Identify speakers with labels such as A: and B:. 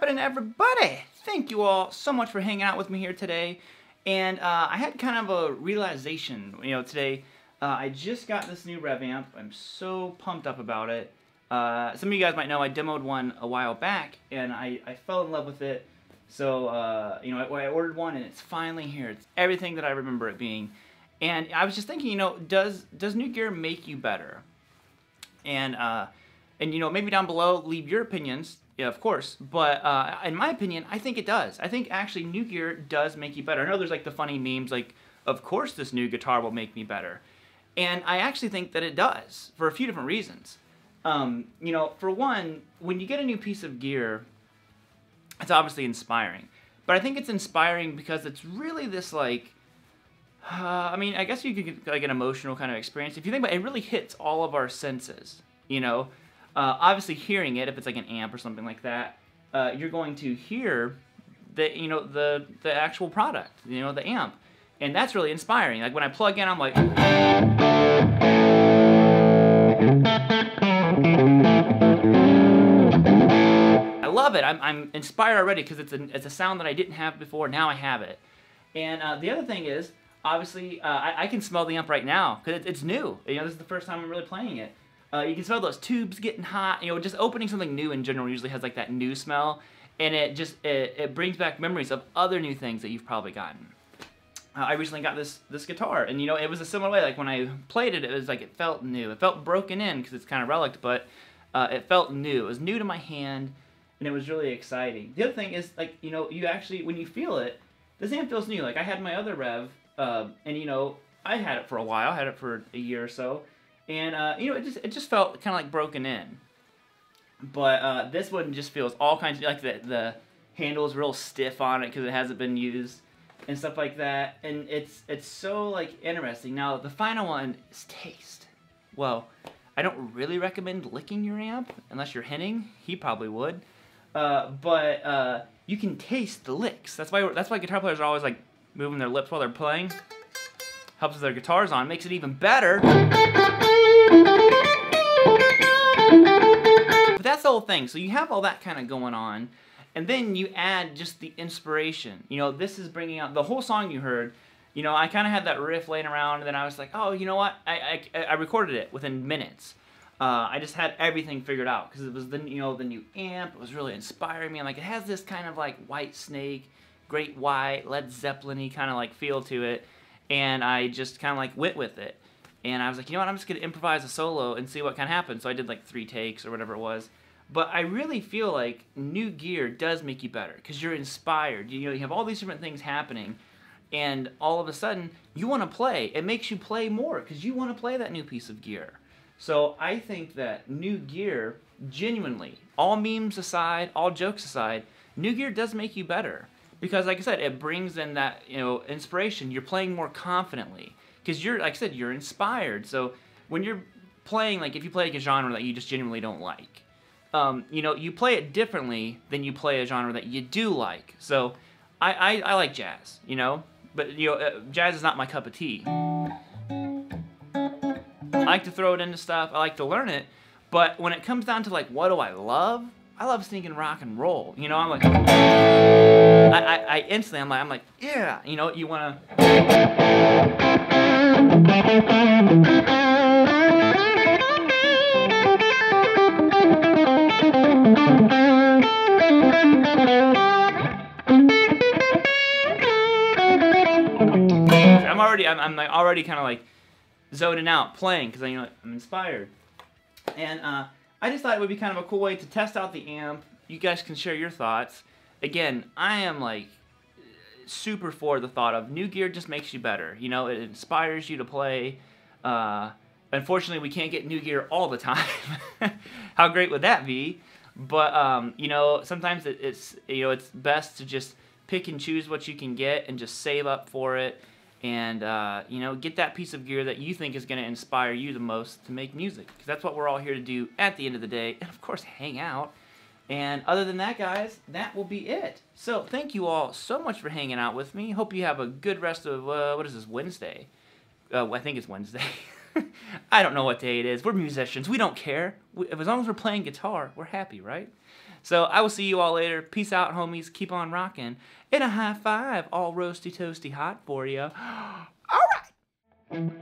A: happening, everybody? Thank you all so much for hanging out with me here today. And I had kind of a realization, today. I just got this new REVV amp. I'm so pumped up about it. Some of you guys might know I demoed one a while back, and I fell in love with it. So, I ordered one, and it's finally here. It's everything that I remember it being. And I was just thinking, does new gear make you better? And maybe down below, leave your opinions. Yeah, of course. But in my opinion, I think it does. I think actually new gear does make you better. I know there's like the funny memes like, of course this new guitar will make me better. And I actually think that it does for a few different reasons. For one, when you get a new piece of gear, it's obviously inspiring. But I think it's inspiring because it's really this like, I guess you could get like an emotional kind of experience. If you think about it, it really hits all of our senses, Obviously hearing it, if it's like an amp or something like that, you're going to hear the actual product, the amp. And that's really inspiring. Like when I plug in, I'm like, I love it. I'm inspired already because it's a sound that I didn't have before. Now I have it. And the other thing is, obviously, I can smell the amp right now because it's new. This is the first time I'm really playing it. You can smell those tubes getting hot. Just opening something new in general usually has like that new smell, and it brings back memories of other new things that you've probably gotten. I recently got this guitar, and it was a similar way. Like when I played it, it was like it felt new. It felt broken in because it's kind of relic, but it felt new. It was new to my hand, and it was really exciting. The other thing is like you actually when you feel it, this amp feels new. Like I had my other Rev, and I had it for a while. I had it for a year or so. And, it just felt kind of like broken in. But this one just feels all kinds of, like the handle is real stiff on it because it hasn't been used and stuff like that. And it's so, like, interesting. Now, the final one is taste. Well, I don't really recommend licking your amp unless you're Henning. He probably would. But you can taste the licks. That's why guitar players are always, like, moving their lips while they're playing. Helps with their guitars on. Makes it even better. But that's the whole thing. So you have all that kind of going on, and then you add just the inspiration. This is bringing out the whole song you heard. I kind of had that riff laying around, and then I was like, oh, you know what? I recorded it within minutes. I just had everything figured out because it was the new amp. It was really inspiring me. Like it has this kind of like White Snake, Great White, Led Zeppelin-y kind of like feel to it, and I just kind of like went with it. And I was like, I'm just going to improvise a solo and see what can happen. So I did like 3 takes or whatever it was. But I really feel like new gear does make you better because you're inspired. You have all these different things happening, and all of a sudden you want to play. It makes you play more because you want to play that new piece of gear. So I think that new gear, genuinely, all memes aside, all jokes aside, new gear does make you better. Because like I said, it brings in that inspiration. You're playing more confidently. Because like I said, you're inspired. So when you're playing, like if you play like a genre that you just genuinely don't like, you play it differently than you play a genre that you do like. So I like jazz, but jazz is not my cup of tea. I like to throw it into stuff. I like to learn it. But when it comes down to like what do I love sneaking rock and roll. I'm like, I instantly, I'm like, yeah, you wanna. I'm like already kind of like zoning out playing because I'm inspired. And I just thought it would be kind of a cool way to test out the amp. You guys can share your thoughts. Again, I am like super for the thought of new gear just makes you better. It inspires you to play. Unfortunately, we can't get new gear all the time. How great would that be? But sometimes it's best to just pick and choose what you can get and just save up for it. And, get that piece of gear that you think is going to inspire you the most to make music. Because that's what we're all here to do at the end of the day. And, of course, hang out. And other than that, guys, that will be it. So, thank you all so much for hanging out with me. Hope you have a good rest of, what is this, Wednesday? I think it's Wednesday. I don't know what day it is. We're musicians. We don't care. As long as we're playing guitar, we're happy, right? So I will see you all later. Peace out, homies. Keep on rocking. And a high five, all roasty toasty hot for you. All right.